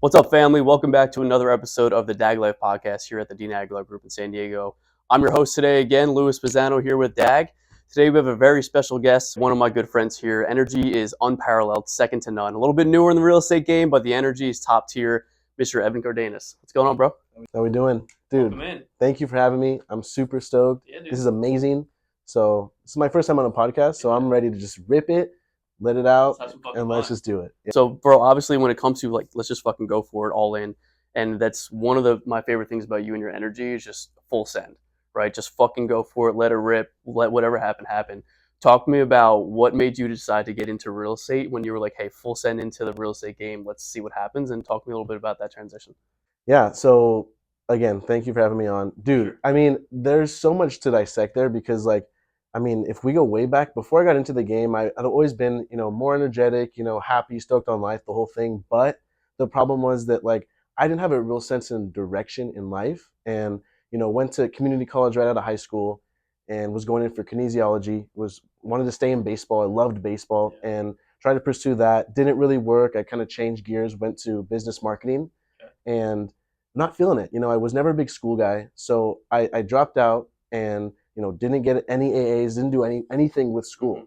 What's up, family? Welcome back to another episode of the Dag Life Podcast here at the Dean Aguilar Group in San Diego. I'm your host today again, Louis Pisano, here with Dag. Today we have a very special guest, one of my good friends here. Energy is unparalleled, second to none. A little bit newer in the real estate game, but the energy is top tier. Mr. Evan Cardenas. What's going on, bro? How we doing? Dude, Welcome in. Thank you for having me. I'm super stoked. Yeah, dude. This is amazing. So this is my first time on a podcast, so I'm ready to just rip it, let it out, and let's just do it. Yeah. So, bro, obviously when it comes to let's just fucking go for it all in. And that's one of my favorite things about you and your energy is just full send, right? Just fucking go for it, let it rip, let whatever happen. Talk to me about what made you decide to get into real estate when you were like, hey, full send into the real estate game. Let's see what happens. And talk to me a little bit about that transition. Yeah, so again, thank you for having me on. Dude, I mean, there's so much to dissect there because if we go way back, before I got into the game, I'd always been, more energetic, happy, stoked on life, the whole thing. But the problem was that I didn't have a real sense and direction in life, and went to community college right out of high school and was going in for kinesiology, wanted to stay in baseball. I loved baseball and tried to pursue that. Didn't really work. I kind of changed gears, went to business marketing and not feeling it. I was never a big school guy, so I dropped out and didn't get any AAs, didn't do anything with school,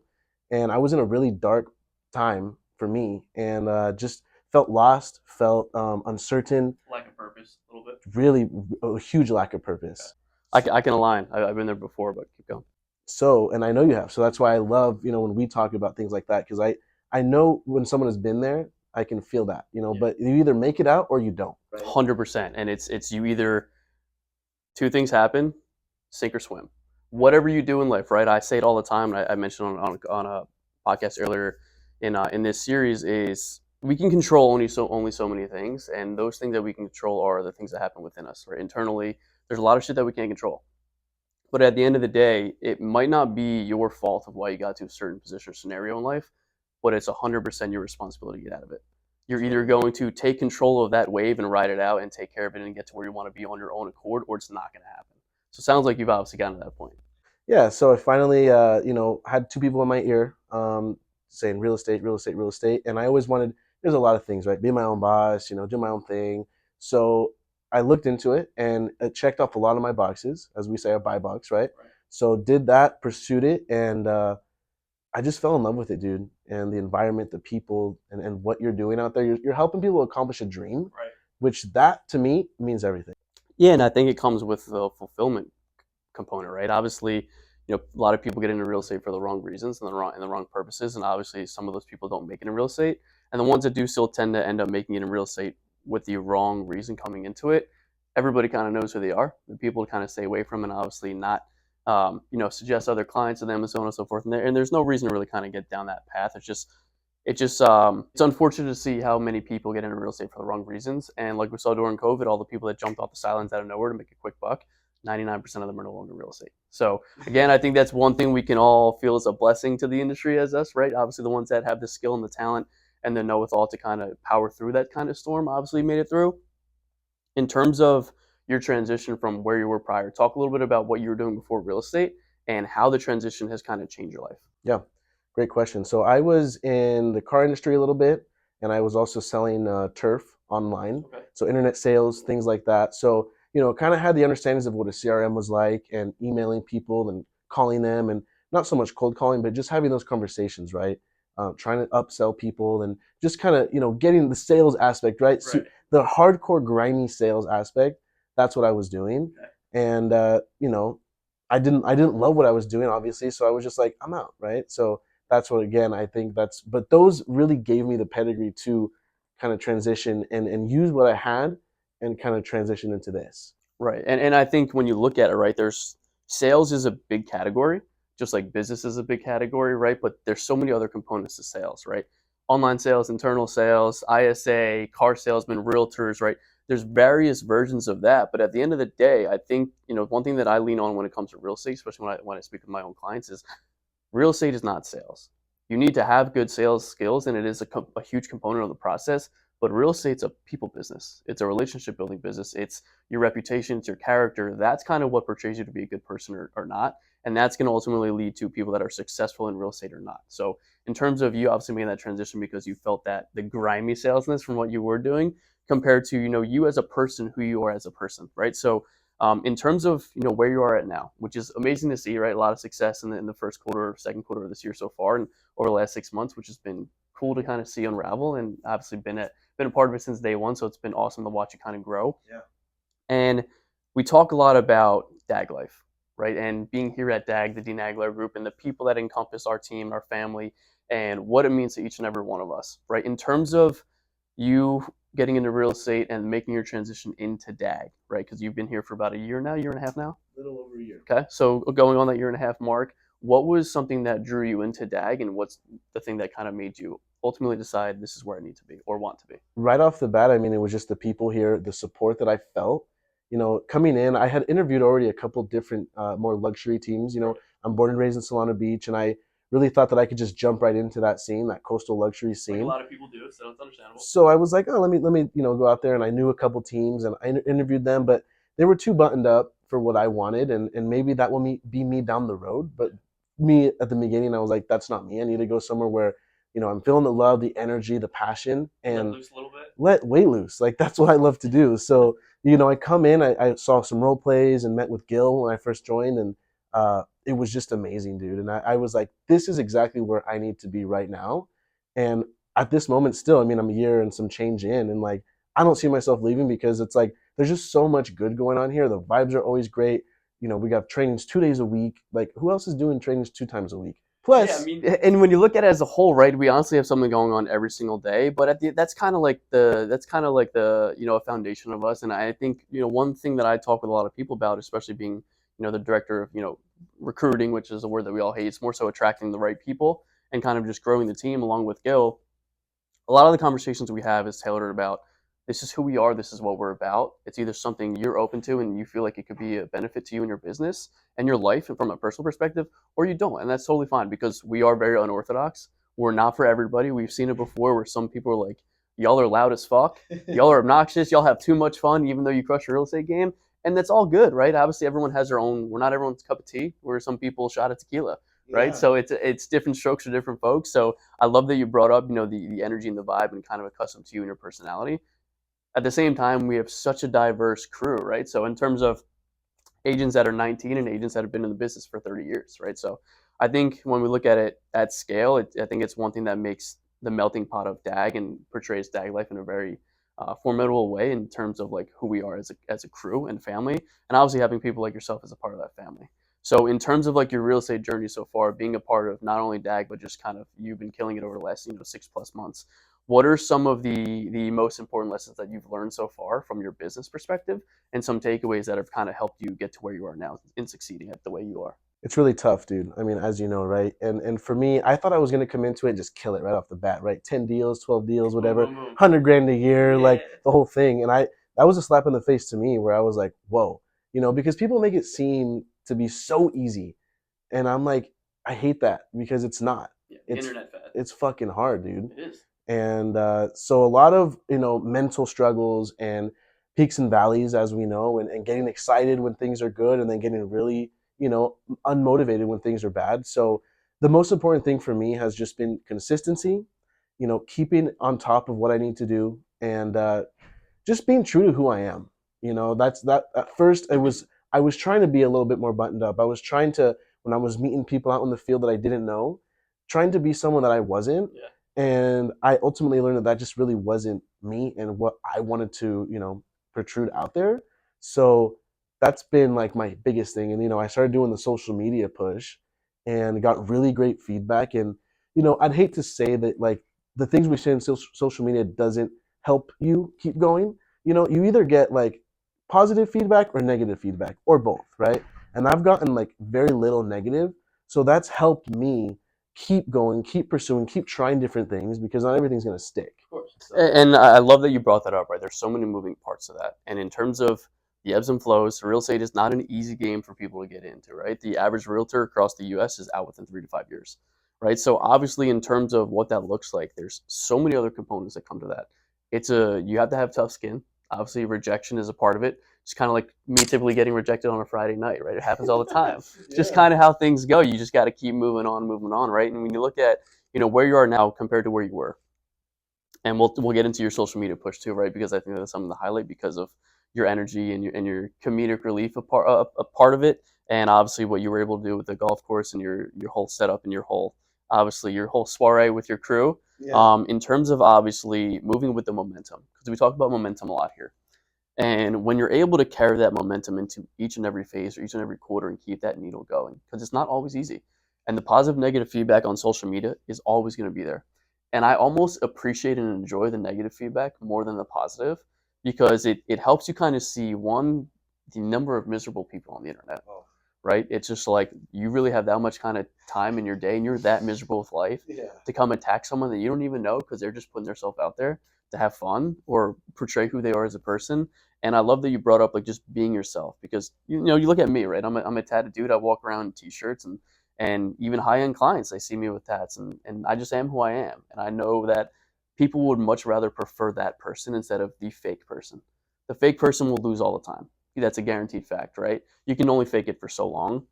and I was in a really dark time for me, and just felt lost, felt uncertain, Lack of purpose, a little bit. Really a huge lack of purpose. I can align. I've been there before, but keep going. So, and I know you have. So that's why I love when we talk about things like that, because I know when someone has been there, I can feel that, but you either make it out or you don't. 100%. And it's you either, two things happen, sink or swim. Whatever you do in life, right? I say it all the time. I mentioned on a podcast earlier in this series is we can control only so many things, and those things that we can control are the things that happen within us, right? Internally, there's a lot of shit that we can't control. But at the end of the day, it might not be your fault of why you got to a certain position or scenario in life, but it's 100% your responsibility to get out of it. You're either going to take control of that wave and ride it out and take care of it and get to where you want to be on your own accord, or it's not going to happen. So it sounds like you've obviously gotten to that point. Yeah, so I finally, had two people in my ear saying real estate, and I always wanted. There's a lot of things, right? Be my own boss, do my own thing. So I looked into it, and it checked off a lot of my boxes, as we say, a buy box, right? So did that, pursued it, and I just fell in love with it, dude. And the environment, the people, and what you're doing out there. You're helping people accomplish a dream, Right. Which that, to me, means everything. Yeah, and I think it comes with the fulfillment component, right? Obviously, a lot of people get into real estate for the wrong reasons and the wrong purposes, and obviously some of those people don't make it in real estate. And the ones that do still tend to end up making it in real estate with the wrong reason coming into it. Everybody kind of knows who they are. The people to kind of stay away from, and obviously not, suggest other clients to them and so on and so forth. And there's no reason to really kind of get down that path. It's unfortunate to see how many people get into real estate for the wrong reasons. And like we saw during COVID, all the people that jumped off the sidelines out of nowhere to make a quick buck, 99% of them are no longer in real estate. So again, I think that's one thing we can all feel is a blessing to the industry as us, right? Obviously the ones that have the skill and the talent and the know-it-all to kind of power through that kind of storm obviously made it through. In terms of your transition from where you were prior, talk a little bit about what you were doing before real estate and how the transition has kind of changed your life. Yeah, great question. So I was in the car industry a little bit, and I was also selling turf online. Okay. So internet sales, things like that. So, kind of had the understandings of what a CRM was like and emailing people and calling them, and not so much cold calling, but just having those conversations, right? Trying to upsell people and just kind of, getting the sales aspect, right? So the hardcore grimy sales aspect, that's what I was doing. Okay. And, I didn't love what I was doing, obviously. So I was just like, I'm out, right? So that's what, again, I think but those really gave me the pedigree to kind of transition and use what I had and kind of transition into this. Right. And I think when you look at it, right, there's sales is a big category, just like business is a big category, right? But there's so many other components to sales, right? Online sales, internal sales, ISA, car salesmen, realtors, right? There's various versions of that. But at the end of the day, I think, one thing that I lean on when it comes to real estate, especially when I speak with my own clients, is real estate is not sales. You need to have good sales skills, and it is a huge component of the process. But real estate's a people business. It's a relationship building business. It's your reputation, it's your character. That's kind of what portrays you to be a good person or not. And that's going to ultimately lead to people that are successful in real estate or not. So in terms of you obviously making that transition because you felt that the grimy salesness from what you were doing, compared to you as a person, who you are as a person, right? So in terms of where you are at now, which is amazing to see, right? A lot of success in the first quarter, second quarter of this year so far, and over the last 6 months, which has been cool to kind of see unravel, and obviously been a part of it since day one. So it's been awesome to watch it kind of grow. Yeah. And we talk a lot about DAG life, right? And being here at DAG, the Dean Aguilar Group, and the people that encompass our team, our family, and what it means to each and every one of us, right? In terms of you getting into real estate and making your transition into DAG, right? Because you've been here for about a year now, year and a half now. A little over a year. Okay, so going on that year and a half mark, what was something that drew you into DAG, and what's the thing that kind of made you ultimately decide this is where I need to be or want to be? Right off the bat, I mean, it was just the people here, the support that I felt. Coming in, I had interviewed already a couple different more luxury teams. I'm born and raised in Solana Beach, and I really thought that I could just jump right into that scene, that coastal luxury scene. Like a lot of people do, so it's understandable. So I was like, oh, let me go out there, and I knew a couple teams, and I interviewed them, but they were too buttoned up for what I wanted, and maybe that will be me down the road. But me at the beginning, I was like, that's not me. I need to go somewhere where I'm feeling the love, the energy, the passion, and Let loose a little bit. let way loose. Like that's what I love to do. So I come in, I saw some role plays and met with Gil when I first joined, and it was just amazing, dude. And I was like, this is exactly where I need to be right now. And at this moment, still, I mean, I'm a year and some change in, and like I don't see myself leaving because it's like there's just so much good going on here. The vibes are always great. We got trainings 2 days a week. Like who else is doing trainings 2 times a week? Plus, yeah, I mean, and when you look at it as a whole, right? We honestly have something going on every single day, but that's kind of like the a foundation of us. And I think one thing that I talk with a lot of people about, especially being the director of recruiting, which is a word that we all hate. It's more so attracting the right people and kind of just growing the team along with Gil. A lot of the conversations we have is tailored about this is who we are, this is what we're about. It's either something you're open to and you feel like it could be a benefit to you in your business and your life and from a personal perspective, or you don't. And that's totally fine because we are very unorthodox. We're not for everybody. We've seen it before where some people are like, y'all are loud as fuck, y'all are obnoxious, y'all have too much fun, even though you crush your real estate game. And that's all good, right? Obviously, everyone has their own. We're not everyone's cup of tea. We're some people shot at tequila, right? Yeah. So it's different strokes for different folks. So I love that you brought up, the energy and the vibe and kind of accustomed to you and your personality. At the same time, we have such a diverse crew, right? So in terms of agents that are 19 and agents that have been in the business for 30 years, right? So I think when we look at it at scale, I think it's one thing that makes the melting pot of DAG and portrays DAG life in a very formidable way in terms of like who we are as a crew and family, and obviously having people like yourself as a part of that family. So in terms of like your real estate journey so far, being a part of not only DAG but just kind of you've been killing it over the last 6+ months. What are some of the most important lessons that you've learned so far from your business perspective, and some takeaways that have kind of helped you get to where you are now in succeeding at the way you are? It's really tough, dude. I mean, as you know, right? And for me, I thought I was gonna come into it and just kill it right off the bat, right? 10 deals, 12 deals, whatever, 100 grand a year, yeah. Like the whole thing. And that was a slap in the face to me, where I was like, whoa, because people make it seem to be so easy, and I'm like, I hate that because it's not. Yeah, it's internet fad. It's fucking hard, dude. It is. And so a lot of mental struggles and peaks and valleys, as we know, and getting excited when things are good, and then getting really unmotivated when things are bad. So the most important thing for me has just been consistency, keeping on top of what I need to do, and just being true to who I am. That's that. At first, I was trying to be a little bit more buttoned up. I was trying to, when I was meeting people out in the field that I didn't know, trying to be someone that I wasn't. Yeah. And I ultimately learned that just really wasn't me and what I wanted to, protrude out there. So that's been like my biggest thing. And I started doing the social media push and got really great feedback. And I'd hate to say that like the things we say in social media doesn't help you keep going. You either get like positive feedback or negative feedback or both, right? And I've gotten like very little negative. So that's helped me keep going, keep pursuing, keep trying different things, because not everything's going to stick. Of course. So. And I love that you brought that up, right? There's so many moving parts to that. And in terms of the ebbs and flows, real estate is not an easy game for people to get into, right? The average realtor across the US is out within 3 to 5 years, right? So obviously in terms of what that looks like, there's so many other components that come to that. You have to have tough skin. Obviously rejection is a part of it. It's kind of like me typically getting rejected on a Friday night, right? It happens all the time. It's just kind of how things go. You just got to keep moving on, right? And when you look at, where you are now compared to where you were, And we'll get into your social media push too, right? Because I think that's something to highlight because of your energy and your comedic relief a part of it, and obviously what you were able to do with the golf course and your whole setup and your whole obviously your whole soiree with your crew. Yeah. In terms of obviously moving with the momentum, because we talk about momentum a lot here. And when you're able to carry that momentum into each and every phase or each and every quarter and keep that needle going, because it's not always easy. And the positive, negative feedback on social media is always going to be there. And I almost appreciate and enjoy the negative feedback more than the positive because it helps you kind of see one, the number of miserable people on the internet, Oh. right? It's just like you really have that much kind of time in your day and you're that miserable with life Yeah. to come attack someone that you don't even know because they're just putting themselves out there to have fun or portray who they are as a person. And I love that you brought up like just being yourself because you know you look at me, right? I'm a tatted dude. I walk around in t-shirts and even high end clients they see me with tats and I just am who I am. And I know that people would much rather prefer that person instead of the fake person. The fake person will lose all the time. That's a guaranteed fact, right? You can only fake it for so long.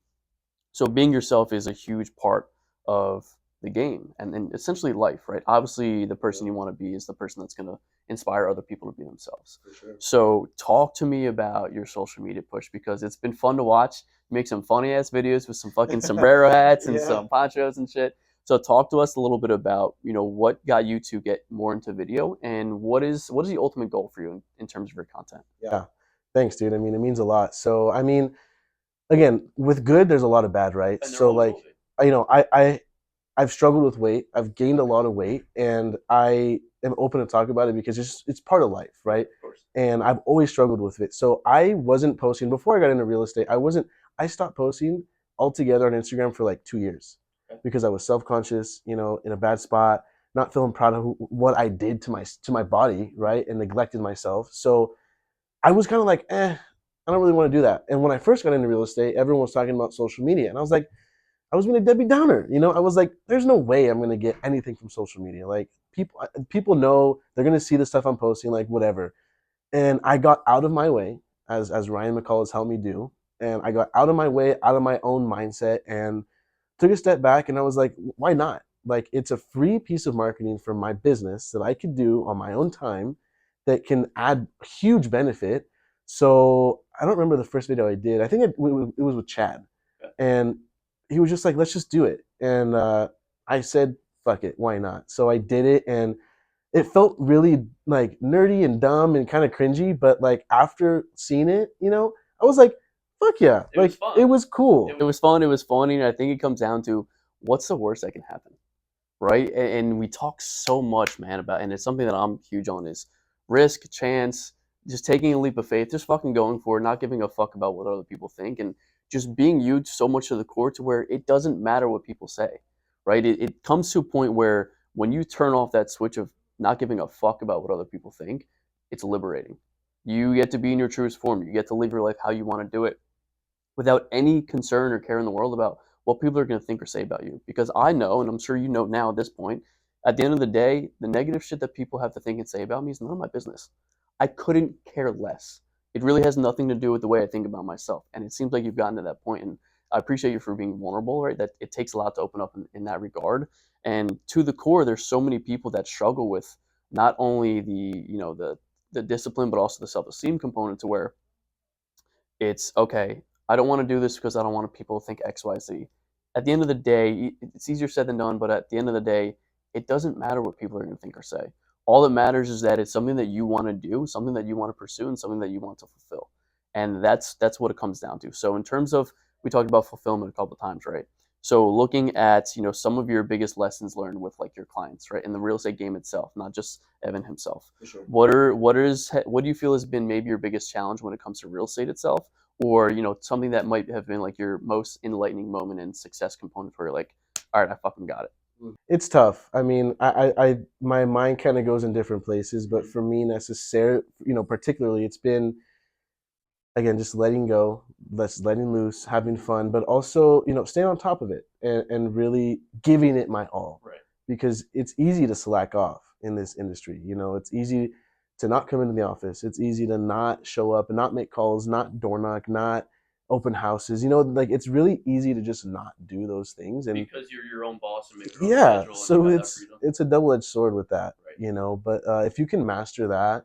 So being yourself is a huge part of the game and essentially life, right? Obviously, the person you want to be is the person that's going to inspire other people to be themselves. For sure. So talk to me about your social media push because it's been fun to watch. You make some funny ass videos with some fucking sombrero hats and Yeah. some ponchos and shit. So talk to us a little bit about what got you to get more into video and what is the ultimate goal for you in terms of your content. Yeah. Thanks, dude. I mean, it means a lot. So, I mean, again, with good, there's a lot of bad, right? And there So, always like, will be. I've struggled with weight. I've gained a lot of weight, and I am open to talk about it because it's part of life, right? Of course. And I've always struggled with it. So I wasn't posting before I got into real estate. I stopped posting altogether on Instagram for like 2 years Okay. because I was self conscious, in a bad spot, not feeling proud of what I did to my body, right, and neglected myself. So I was kind of like, I don't really want to do that. And when I first got into real estate, everyone was talking about social media, and I was like, I was being a Debbie Downer. I was like, there's no way I'm going to get anything from social media. Like people know they're going to see the stuff I'm posting, like whatever. And I got out of my way, as Ryan McCall has helped me do, and I got out of my way, out of my own mindset, and took a step back. And I was like, why not? Like it's a free piece of marketing for my business that I could do on my own time that can add huge benefit. So I don't remember the first video I did. I think it was with Chad, and he was just like, let's just do it. And I said, fuck it, why not? So I did it, and it felt really like nerdy and dumb and kind of cringy. But like after seeing it, I was like, fuck yeah, It was like fun. it was cool. It was fun. It was funny. And I think it comes down to what's the worst that can happen, right? And we talk so much, man, about, and it's something that I'm huge on is risk, chance, just taking a leap of faith, just fucking going for it, not giving a fuck about what other people think, and just being you so much to the core to where it doesn't matter what people say, right? It comes to a point where when you turn off that switch of not giving a fuck about what other people think, it's liberating. You get to be in your truest form. You get to live your life how you want to do it without any concern or care in the world about what people are going to think or say about you. Because I know, and I'm sure you know now at this point, at the end of the day, the negative shit that people have to think and say about me is none of my business. I couldn't care less. It really has nothing to do with the way I think about myself. And it seems like you've gotten to that point. And I appreciate you for being vulnerable, right? That it takes a lot to open up in that regard. And to the core, there's so many people that struggle with not only the discipline, but also the self-esteem component to where it's okay. I don't want to do this because I don't want people to think X, Y, Z. At the end of the day, it's easier said than done, but at the end of the day, it doesn't matter what people are going to think or say. All that matters is that it's something that you want to do, something that you want to pursue, and something that you want to fulfill. And that's what it comes down to. So in terms of, we talked about fulfillment a couple of times, right? So looking at some of your biggest lessons learned with like your clients, right, in the real estate game itself, not just Evan himself. For sure. What do you feel has been maybe your biggest challenge when it comes to real estate itself, or something that might have been like your most enlightening moment and success component where you're like, all right, I fucking got it. It's tough. I mean, my mind kind of goes in different places, but for me, necessarily, particularly, it's been again just letting go, letting loose, having fun, but also staying on top of it and really giving it my all. Right. Because it's easy to slack off in this industry. It's easy to not come into the office. It's easy to not show up and not make calls, not door knock, not open houses. You know, like it's really easy to just not do those things, and because you're your own boss and make your own yeah, schedule and you so have that freedom. it's a double edged sword with that, Right. you know. But if you can master that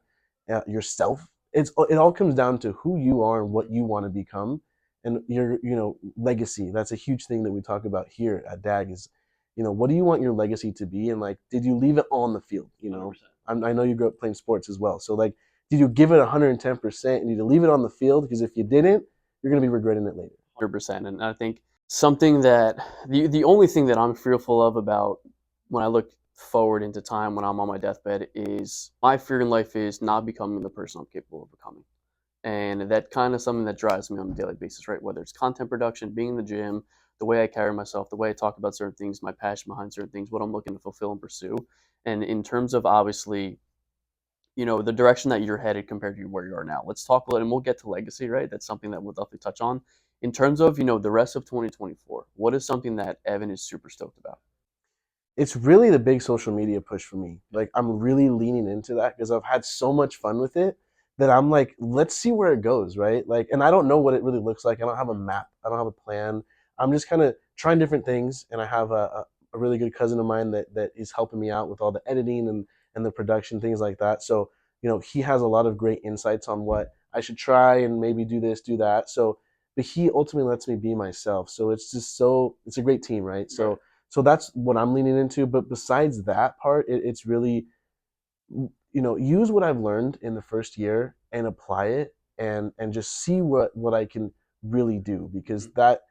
yourself, it all comes down to who you are and what you want to become, and your legacy. That's a huge thing that we talk about here at DAG is, what do you want your legacy to be, and like, did you leave it all on the field? You know, 100%. I know you grew up playing sports as well, so like, did you give it 110% and did you leave it on the field? Because if you didn't, you're gonna be regretting it later. 100%. And I think something that the only thing that I'm fearful of about when I look forward into time when I'm on my deathbed is my fear in life is not becoming the person I'm capable of becoming. And that kind of something that drives me on a daily basis, right? Whether it's content production, being in the gym, the way I carry myself, the way I talk about certain things, my passion behind certain things, what I'm looking to fulfill and pursue. And in terms of obviously, the direction that you're headed compared to where you are now. Let's talk a little, and we'll get to legacy, right? That's something that we'll definitely touch on. In terms of, the rest of 2024, what is something that Evan is super stoked about? It's really the big social media push for me. Like, I'm really leaning into that because I've had so much fun with it that I'm like, let's see where it goes, right? Like, and I don't know what it really looks like. I don't have a map. I don't have a plan. I'm just kind of trying different things, and I have a really good cousin of mine that is helping me out with all the editing and the production, things like that. So, he has a lot of great insights on what I should try and maybe do this, do that. So, but he ultimately lets me be myself. So it's a great team, right? Right. So that's what I'm leaning into. But besides that part, it's really, use what I've learned in the first year and apply it, and just see what I can really do, because that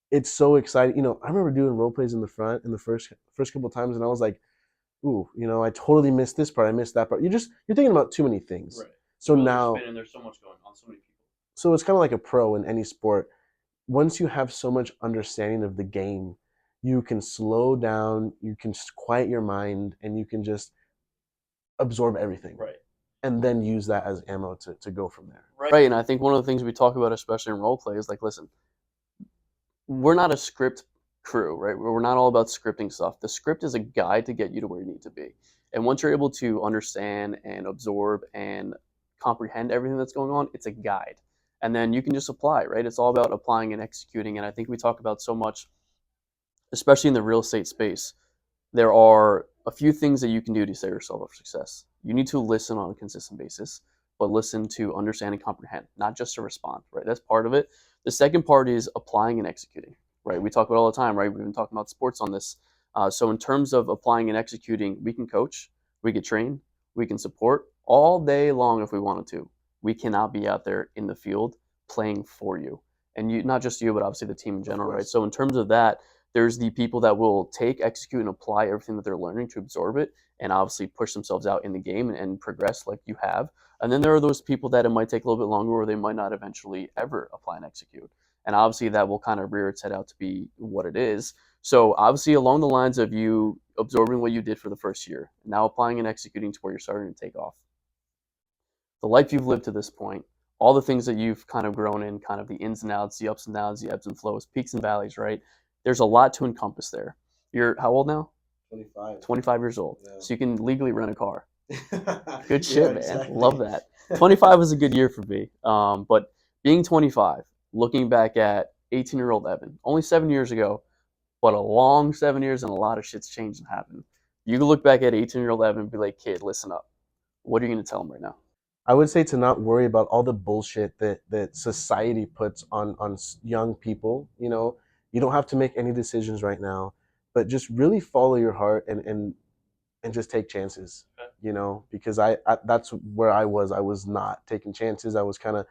it's so exciting. I remember doing role plays in the front in the first couple of times, and I was like, ooh, I totally missed this part. I missed that part. You're thinking about too many things. Right. So now, There's so much going on, so many people. so it's kind of like a pro in any sport. Once you have so much understanding of the game, you can slow down, you can quiet your mind, and you can just absorb everything. Right. And then use that as ammo to go from there. Right. And I think one of the things we talk about, especially in role play, is like, listen, we're not a script crew, right? We're not all about scripting stuff. The script is a guide to get you to where you need to be. And once you're able to understand and absorb and comprehend everything that's going on, it's a guide. And then you can just apply, right? It's all about applying and executing. And I think we talk about so much, especially in the real estate space, there are a few things that you can do to set yourself up for success. You need to listen on a consistent basis, but listen to understand and comprehend, not just to respond, right? That's part of it. The second part is applying and executing, right? We talk about it all the time, right? We've been talking about sports on this. So in terms of applying and executing, we can coach, we can train, we can support all day long if we wanted to. We cannot be out there in the field playing for you. And you, not just you, but obviously the team in general, right? So in terms of that, there's the people that will take, execute, and apply everything that they're learning to absorb it and obviously push themselves out in the game and progress like you have. And then there are those people that it might take a little bit longer or they might not eventually ever apply and execute. And obviously that will kind of rear its head out to be what it is. So obviously along the lines of you absorbing what you did for the first year, now applying and executing to where you're starting to take off. The life you've lived to this point, all the things that you've kind of grown in, kind of the ins and outs, the ups and downs, the ebbs and flows, peaks and valleys, right? There's a lot to encompass there. You're how old now? 25. 25 years old. Yeah. So you can legally rent a car. Good shit, Yeah, man. exactly. Love that. 25 was a good year for me. But being 25, looking back at 18-year-old Evan, only 7 years ago, but a long 7 years and a lot of shit's changed and happened. You can look back at 18-year-old Evan and be like, kid, listen up. What are you going to tell him right now? I would say to not worry about all the bullshit that society puts on young people. You don't have to make any decisions right now, but just really follow your heart and just take chances. Okay. Because I that's where I was. I was not taking chances. I was kind of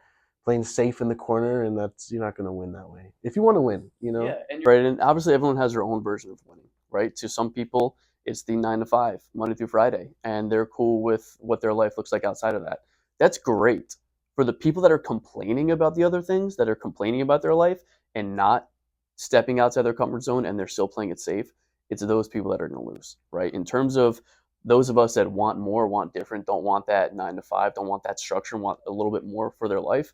playing safe in the corner, and you're not going to win that way. If you want to win. Yeah, and right, and obviously everyone has their own version of winning, right? To some people, it's the 9 to 5, Monday through Friday, and they're cool with what their life looks like outside of that. That's great. For the people that are complaining about the other things, that are complaining about their life and not stepping outside their comfort zone and they're still playing it safe, it's those people that are going to lose, right? In terms of those of us that want more, want different, don't want that 9 to 5, don't want that structure, want a little bit more for their life,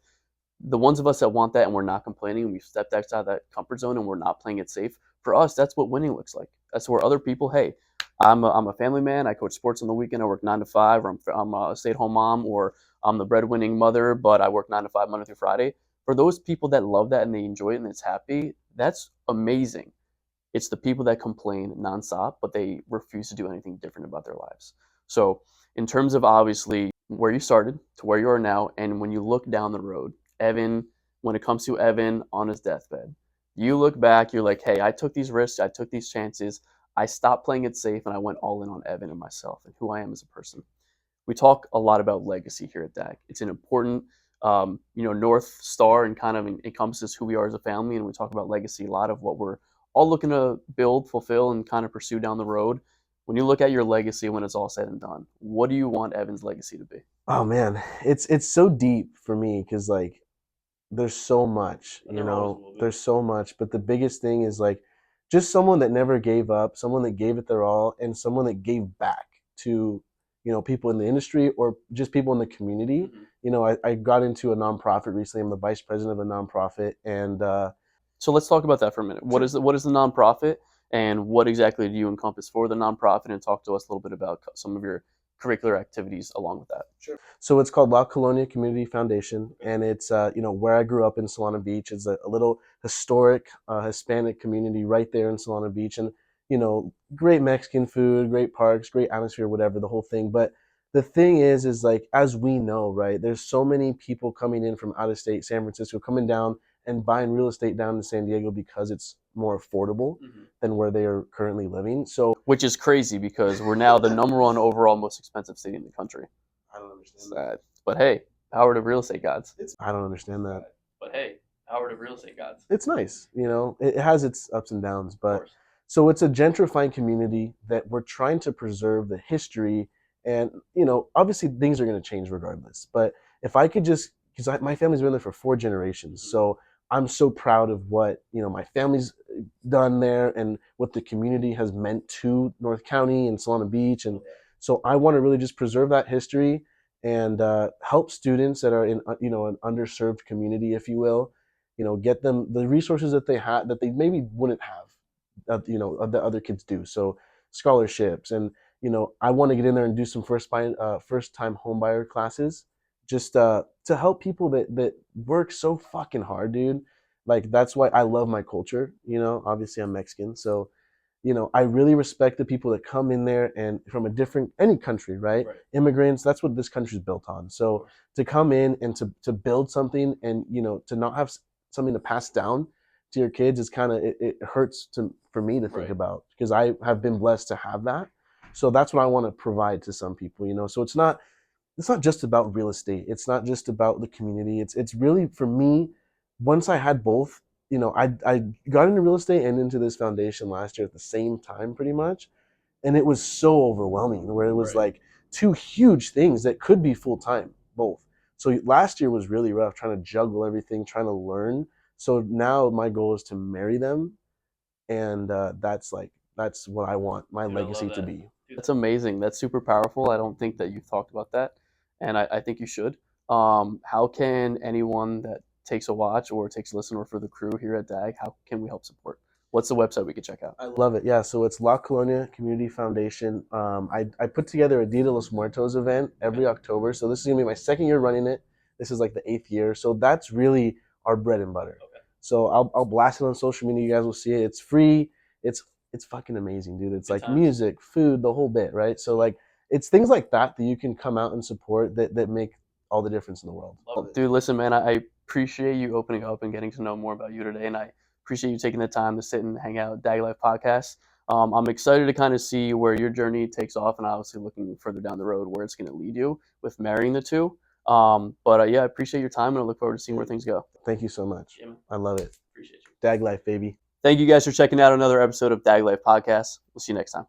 the ones of us that want that and we're not complaining, we've stepped outside that comfort zone and we're not playing it safe. For us, that's what winning looks like. That's where other people, hey, I'm a family man. I coach sports on the weekend. I work 9 to 5, or I'm a stay-at-home mom, or I'm the breadwinning mother, but I work 9 to 5 Monday through Friday. For those people that love that and they enjoy it and it's happy, that's amazing. It's the people that complain nonstop, but they refuse to do anything different about their lives. So, in terms of obviously where you started to where you are now, and when you look down the road, Evan, when it comes to Evan on his deathbed, you look back, you're like, hey, I took these risks, I took these chances, I stopped playing it safe, and I went all in on Evan and myself and who I am as a person. We talk a lot about legacy here at DAG. It's an important, North Star and kind of encompasses who we are as a family. And we talk about legacy, a lot of what we're all looking to build, fulfill, and kind of pursue down the road. When you look at your legacy when it's all said and done, what do you want Evan's legacy to be? Oh man, it's so deep for me because like there's so much, And there always will be. there's so much, but the biggest thing is like just someone that never gave up, someone that gave it their all, and someone that gave back to, people in the industry or just people in the community. Mhm. I got into a nonprofit recently. I'm the vice president of a nonprofit, and So let's talk about that for a minute. Sure. What is the nonprofit, and what exactly do you encompass for the nonprofit? And talk to us a little bit about some of your curricular activities along with that. So it's called La Colonia Community Foundation, and it's where I grew up in Solana Beach. It's a little historic Hispanic community right there in Solana Beach, and great Mexican food, great parks, great atmosphere, whatever the whole thing. But the thing is like as we know, right? There's so many people coming in from out of state, San Francisco, coming down and buying real estate down in San Diego because it's more affordable than where they are currently living. So Which is crazy because we're now the number one overall most expensive city in the country. I don't understand that. Sad. But hey, power to real estate gods. I don't understand that. But hey, power to real estate gods. It's nice, it has its ups and downs, Of but course. so it's a gentrifying community that we're trying to preserve the history, and obviously things are going to change regardless. But if I could just, because my family's been there for 4 generations, so I'm so proud of what my family's done there and what the community has meant to North County and Solana Beach, and so I want to really just preserve that history and help students that are in an underserved community, if you will, get them the resources that they had that they maybe wouldn't have, that other kids do. So scholarships, and I want to get in there and do some first time home buyer classes, just to help people that work so fucking hard, dude. Like that's why I love my culture. Obviously I'm Mexican, so I really respect the people that come in there and from a different any country, right? Right. Immigrants, that's what this country's built on. So to come in and to build something and to not have something to pass down to your kids is kind of it hurts for me to think Right. about because I have been blessed to have that. So that's what I want to provide to some people. So it's not just about real estate. It's not just about the community. It's really for me. Once I had both, I got into real estate and into this foundation last year at the same time, pretty much, and it was so overwhelming. Where it was Right. like two huge things that could be full time, both. So last year was really rough, trying to juggle everything, trying to learn. So now my goal is to marry them, and that's what I want my Dude, I love legacy to that. be. That's amazing. That's super powerful. I don't think that you've talked about that, and I think you should. How can anyone that takes a watch or takes a listen, or for the crew here at DAG, how can we help support? What's the website we could check out? I love it. Yeah, so it's La Colonia Community Foundation. I put together a Dia de los Muertos event every October. So this is gonna be my second year running it. This is like the 8th year. So that's really our bread and butter. Okay. So I'll blast it on social media. You guys will see it. It's free. It's fucking amazing, dude. It's Good like times. music, food, the whole bit, right? So like it's things like that that you can come out and support that make all the difference in the world. Dude, listen, man, I appreciate you opening up and getting to know more about you today, and I appreciate you taking the time to sit and hang out at Dag Life Podcast. I'm excited to kind of see where your journey takes off, and obviously looking further down the road where it's going to lead you with marrying the two. But yeah, I appreciate your time, and I look forward to seeing where things go. Thank you so much. Yeah, man. I love it. Appreciate you. Dag Life, baby. Thank you guys for checking out another episode of Dag Life Podcast. We'll see you next time.